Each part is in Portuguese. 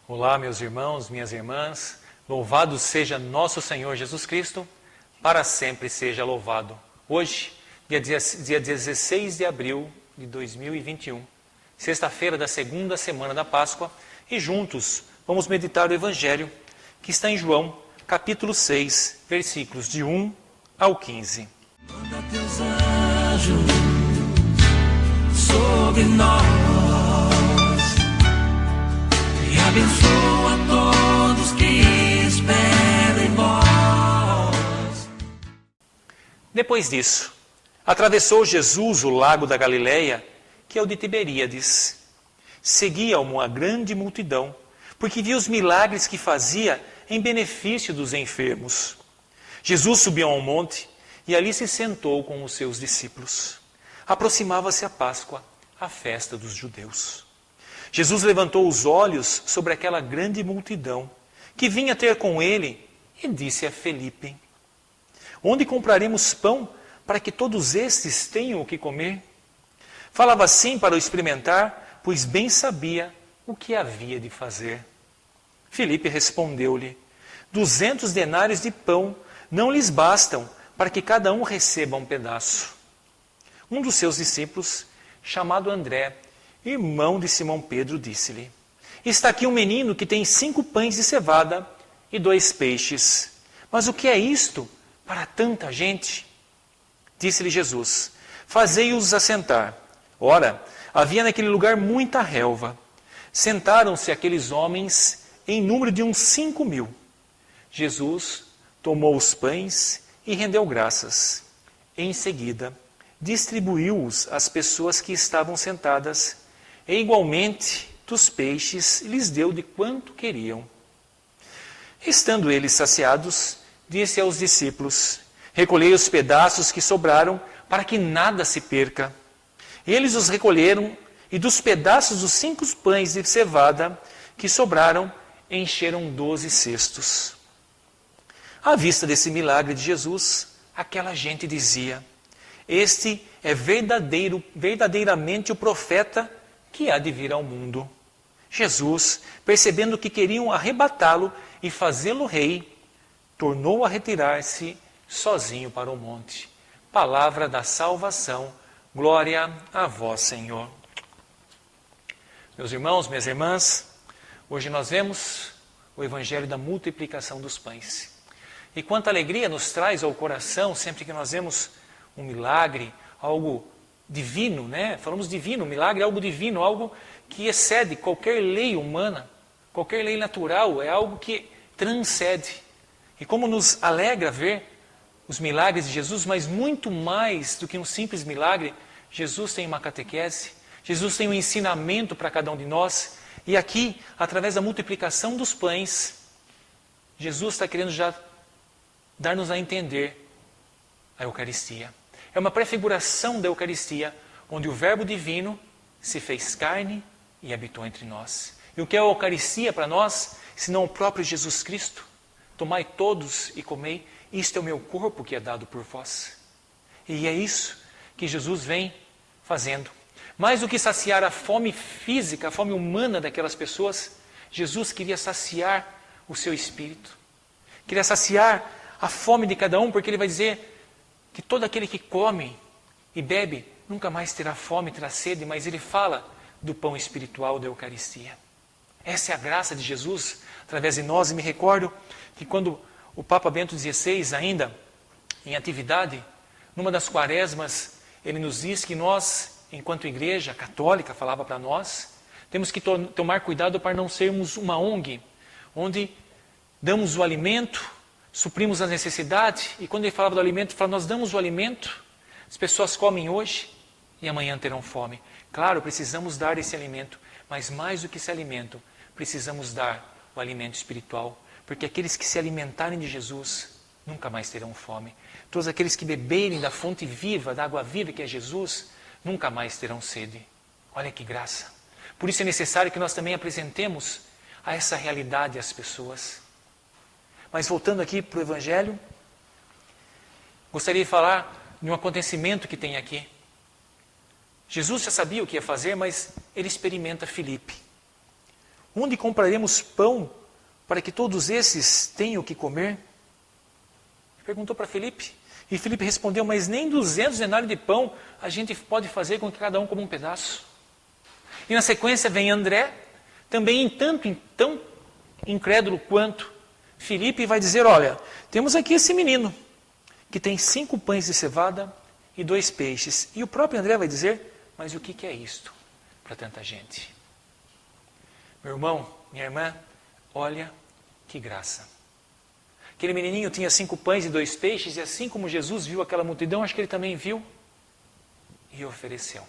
Olá, meus irmãos, minhas irmãs, louvado seja nosso Senhor Jesus Cristo, para sempre seja louvado. Hoje, dia 16 de abril de 2021, sexta-feira da segunda semana da Páscoa, e juntos vamos meditar o Evangelho que está em João, capítulo 6, versículos de 1 ao 15. Manda teus anjos sobre nós e abençoa todos que esperam em vós. Depois disso, atravessou Jesus o lago da Galileia, que é o de Tiberíades. Seguia-o uma grande multidão, porque via os milagres que fazia em benefício dos enfermos. Jesus subiu a um monte e ali se sentou com os seus discípulos. Aproximava-se a Páscoa, a festa dos judeus. Jesus levantou os olhos sobre aquela grande multidão que vinha ter com ele e disse a Felipe: onde compraremos pão para que todos estes tenham o que comer? Falava assim para o experimentar, pois bem sabia o que havia de fazer. Felipe respondeu-lhe: 200 denários de pão não lhes bastam para que cada um receba um pedaço. Um dos seus discípulos, chamado André, irmão de Simão Pedro, disse-lhe: está aqui um menino que tem 5 pães de cevada e 2 peixes. Mas o que é isto para tanta gente? Disse-lhe Jesus: fazei-os assentar. Ora, havia naquele lugar muita relva. Sentaram-se aqueles homens em número de uns 5.000. Jesus tomou os pães e rendeu graças. Em seguida, distribuiu-os às pessoas que estavam sentadas, e igualmente dos peixes lhes deu de quanto queriam. Estando eles saciados, disse aos discípulos: recolhei os pedaços que sobraram, para que nada se perca. Eles os recolheram, e dos pedaços dos 5 pães de cevada que sobraram, encheram 12 cestos. À vista desse milagre de Jesus, aquela gente dizia: este é verdadeiramente o profeta que há de vir ao mundo. Jesus, percebendo que queriam arrebatá-lo e fazê-lo rei, tornou a retirar-se sozinho para o monte. Palavra da salvação, glória a vós, Senhor. Meus irmãos, minhas irmãs, hoje nós vemos o Evangelho da multiplicação dos pães. E quanta alegria nos traz ao coração sempre que nós vemos um milagre, algo divino, né? Falamos divino, milagre é algo divino, algo que excede qualquer lei humana, qualquer lei natural, é algo que transcende. E como nos alegra ver os milagres de Jesus, mas muito mais do que um simples milagre, Jesus tem uma catequese, Jesus tem um ensinamento para cada um de nós, e aqui, através da multiplicação dos pães, Jesus está querendo já dar-nos a entender a Eucaristia. É uma prefiguração da Eucaristia, onde o Verbo Divino se fez carne e habitou entre nós. E o que é a Eucaristia para nós, senão o próprio Jesus Cristo? Tomai todos e comei, isto é o meu corpo que é dado por vós. E é isso que Jesus vem fazendo. Mais do que saciar a fome física, a fome humana daquelas pessoas, Jesus queria saciar o seu espírito. Queria saciar a fome de cada um, porque ele vai dizer que todo aquele que come e bebe nunca mais terá fome, terá sede, mas ele fala do pão espiritual da Eucaristia. Essa é a graça de Jesus através de nós, e me recordo que quando o Papa Bento XVI, ainda em atividade, numa das quaresmas, ele nos diz que nós, enquanto igreja católica, falava para nós, temos que tomar cuidado para não sermos uma ONG, onde damos o alimento, suprimos a necessidade, e quando ele falava do alimento, ele falava: nós damos o alimento, as pessoas comem hoje e amanhã terão fome. Claro, precisamos dar esse alimento, mas mais do que esse alimento, precisamos dar o alimento espiritual, porque aqueles que se alimentarem de Jesus nunca mais terão fome. Todos aqueles que beberem da fonte viva, da água viva que é Jesus, nunca mais terão sede. Olha que graça. Por isso é necessário que nós também apresentemos a essa realidade às pessoas. Mas voltando aqui para o Evangelho, gostaria de falar de um acontecimento que tem aqui. Jesus já sabia o que ia fazer, mas ele experimenta Filipe. onde compraremos pão para que todos esses tenham o que comer? Perguntou para Filipe. E Filipe respondeu, mas nem 200 denários de pão a gente pode fazer com que cada um coma um pedaço. E na sequência vem André, também tão incrédulo quanto Filipe, vai dizer, olha, temos aqui esse menino que tem 5 pães de cevada e 2 peixes. E o próprio André vai dizer, mas o que é isto para tanta gente? Meu irmão, minha irmã, olha que graça. Aquele menininho tinha 5 pães e 2 peixes, e assim como Jesus viu aquela multidão, acho que ele também viu e ofereceu.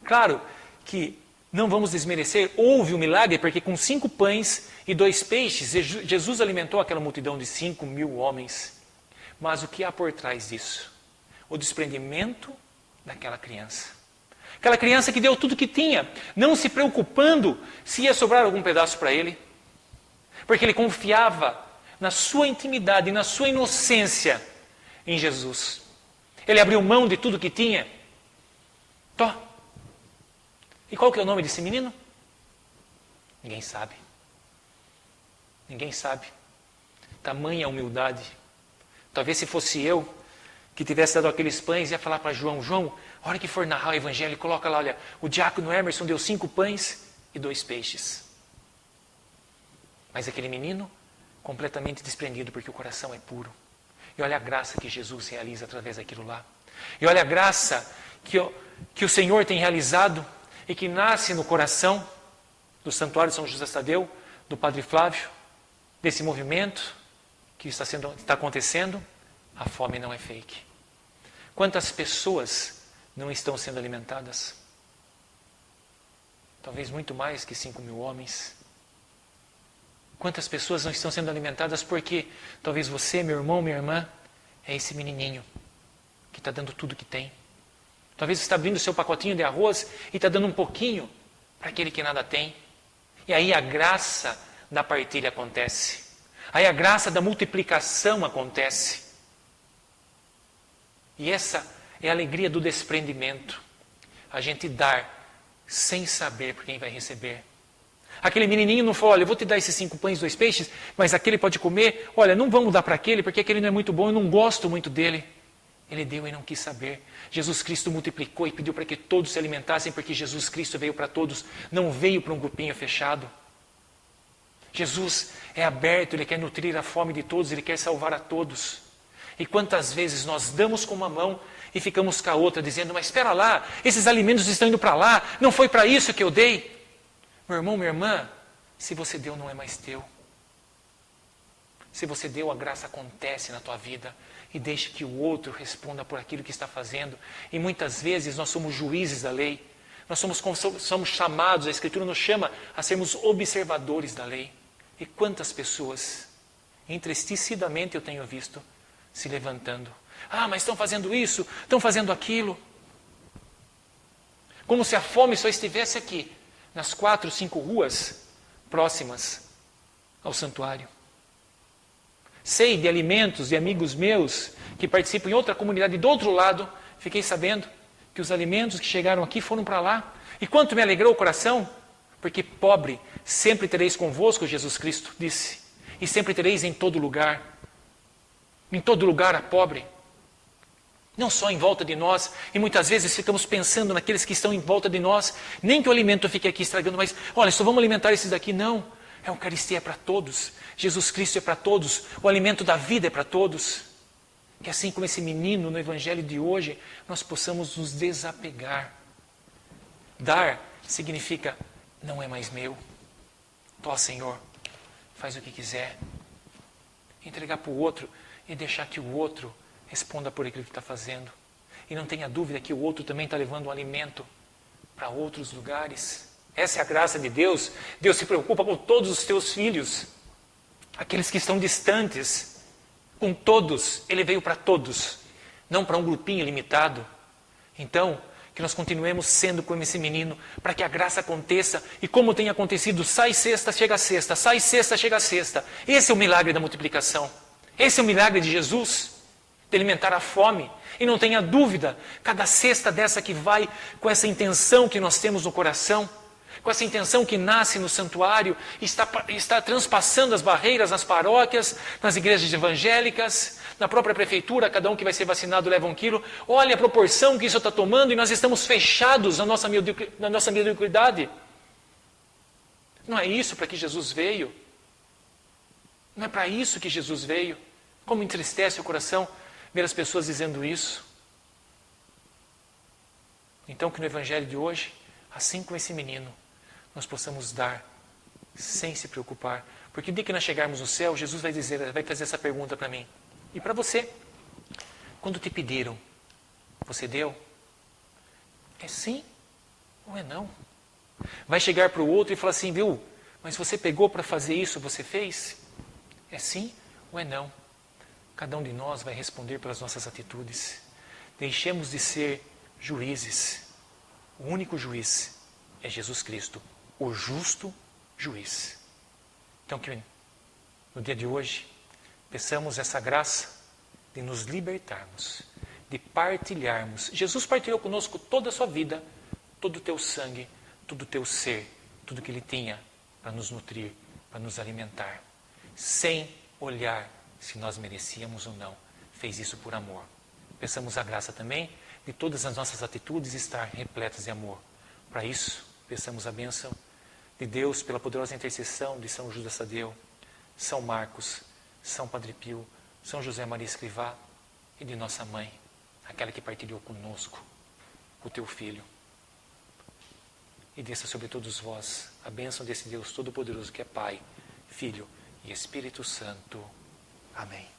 Claro que não vamos desmerecer, houve um milagre, porque com 5 pães e 2 peixes, Jesus alimentou aquela multidão de 5.000 homens. Mas o que há por trás disso? O desprendimento daquela criança. Aquela criança que deu tudo que tinha, não se preocupando se ia sobrar algum pedaço para ele, porque ele confiava na sua intimidade, na sua inocência em Jesus. Ele abriu mão de tudo que tinha. Tó. E qual que é o nome desse menino? Ninguém sabe. Ninguém sabe. Tamanha humildade. Talvez se fosse eu que tivesse dado aqueles pães, ia falar para João, João, a hora que for narrar o evangelho, coloca lá, olha, o diácono Emerson deu 5 pães e 2 peixes. Mas aquele menino, completamente desprendido, porque o coração é puro. E olha a graça que Jesus realiza através daquilo lá. E olha a graça que o Senhor tem realizado e que nasce no coração do Santuário de São José Tadeu, do Padre Flávio, desse movimento que está acontecendo. A fome não é fake. Quantas pessoas não estão sendo alimentadas? Talvez muito mais que 5.000 homens. Quantas pessoas não estão sendo alimentadas porque talvez você, meu irmão, minha irmã, é esse menininho que está dando tudo que tem. Talvez você está abrindo o seu pacotinho de arroz e está dando um pouquinho para aquele que nada tem. E aí a graça da partilha acontece. Aí a graça da multiplicação acontece. E essa é a alegria do desprendimento. A gente dar sem saber por quem vai receber. Aquele menininho não falou, olha, eu vou te dar esses 5 pães e 2 peixes, mas aquele pode comer. Olha, não vamos dar para aquele, porque aquele não é muito bom, eu não gosto muito dele. Ele deu e não quis saber. Jesus Cristo multiplicou e pediu para que todos se alimentassem, porque Jesus Cristo veio para todos, não veio para um grupinho fechado. Jesus é aberto, Ele quer nutrir a fome de todos, Ele quer salvar a todos. E quantas vezes nós damos com uma mão e ficamos com a outra, dizendo, mas espera lá, esses alimentos estão indo para lá, não foi para isso que eu dei. Meu irmão, minha irmã, se você deu, não é mais teu. Se você deu, a graça acontece na tua vida. E deixe que o outro responda por aquilo que está fazendo. E muitas vezes nós somos juízes da lei. Nós somos chamados, a Escritura nos chama a sermos observadores da lei. E quantas pessoas, entristecidamente eu tenho visto, se levantando. Ah, mas estão fazendo isso, estão fazendo aquilo. Como se a fome só estivesse aqui, nas 4, 5 ruas próximas ao santuário. Sei de alimentos de amigos meus que participam em outra comunidade do outro lado, fiquei sabendo que os alimentos que chegaram aqui foram para lá. E quanto me alegrou o coração, porque pobre sempre tereis convosco, Jesus Cristo disse, e sempre tereis em todo lugar. Em todo lugar a pobre. Não só em volta de nós, e muitas vezes ficamos pensando naqueles que estão em volta de nós, nem que o alimento fique aqui estragando, mas olha, só vamos alimentar esses daqui, não. A Eucaristia é para todos, Jesus Cristo é para todos, o alimento da vida é para todos. Que assim como esse menino no Evangelho de hoje, nós possamos nos desapegar. Dar significa, não é mais meu. Ó Senhor, faz o que quiser. Entregar para o outro e deixar que o outro responda por aquilo que está fazendo. E não tenha dúvida que o outro também está levando um alimento para outros lugares. Essa é a graça de Deus. Deus se preocupa com todos os teus filhos. Aqueles que estão distantes. Com todos. Ele veio para todos. Não para um grupinho limitado. Então, que nós continuemos sendo como esse menino, para que a graça aconteça. E como tem acontecido, sai sexta, chega sexta. Sai sexta, chega sexta. Esse é o milagre da multiplicação. Esse é o milagre de Jesus. De alimentar a fome. E não tenha dúvida, cada cesta dessa que vai com essa intenção que nós temos no coração, com essa intenção que nasce no santuário, está transpassando as barreiras nas paróquias, nas igrejas evangélicas, na própria prefeitura, cada um que vai ser vacinado leva 1 quilo. Olha a proporção que isso está tomando e nós estamos fechados na nossa mediocridade. Não é isso para que Jesus veio. Não é para isso que Jesus veio. Como entristece o coração ver as pessoas dizendo isso. Então que no Evangelho de hoje, assim como esse menino, nós possamos dar sem se preocupar. Porque o dia que nós chegarmos no céu, Jesus vai fazer essa pergunta para mim. E para você. Quando te pediram, você deu? É sim ou é não? Vai chegar para o outro e falar assim, viu, mas você pegou para fazer isso, você fez? É sim ou é não? Cada um de nós vai responder pelas nossas atitudes. Deixemos de ser juízes. O único juiz é Jesus Cristo, o justo juiz. Então que no dia de hoje, peçamos essa graça de nos libertarmos, de partilharmos. Jesus partilhou conosco toda a sua vida, todo o teu sangue, todo o teu ser, tudo que Ele tinha para nos nutrir, para nos alimentar, sem olhar se nós merecíamos ou não. Fez isso por amor. Peçamos a graça também de todas as nossas atitudes estar repletas de amor. Para isso, peçamos a bênção de Deus pela poderosa intercessão de São Judas Tadeu, São Marcos, São Padre Pio, São José Maria Escrivá e de nossa mãe, aquela que partilhou conosco o teu Filho. E desça sobre todos vós a bênção desse Deus Todo-Poderoso que é Pai, Filho e Espírito Santo. Amém.